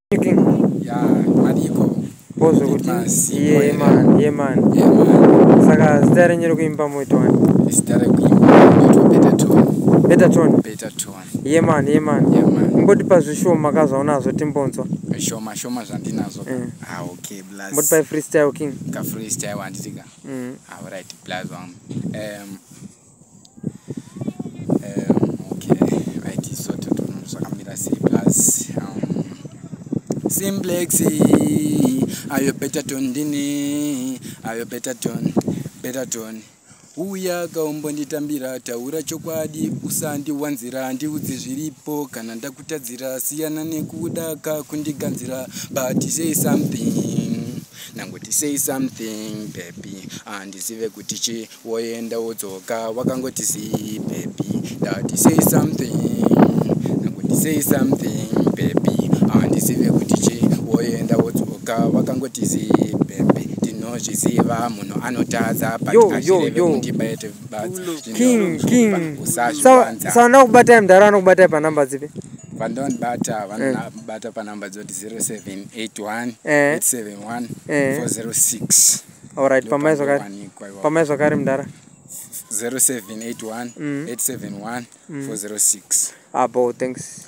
King. Yeah, Mariko. Bozo kuti. Yeah man. Saka stare nyero kuimba mwetu wani. Stare kuimba better tone. Yeah man. Mbodi pa show makaza unazo timbonzo. Shoma zandinazo. Okay, blast. Mbodi pa freestyle king. Ka freestyle wanditika. Alright, blast one. Okay, right so to sakamira C plus Simplexy, ayo better tone dini, ayo better tone. Uya kaumbonditambira taura chokwadi usandi wanzira ndiudzi zviripo kana ndakutadzira siyana nekudaka kundiganzira but say something nangoti say something baby andisive kuti chi woenda wodzoka wakangoti si baby that say something nangoti say something baby andisive kuti chi woenda wodzoka wakangoti si baby Ziva muno anotadza King so nakubata mdara nakubata pa number zipi vandon bata pa number zoti 0781 871 406 alright pamaizo kari mdara 0781 871 406 abo thanks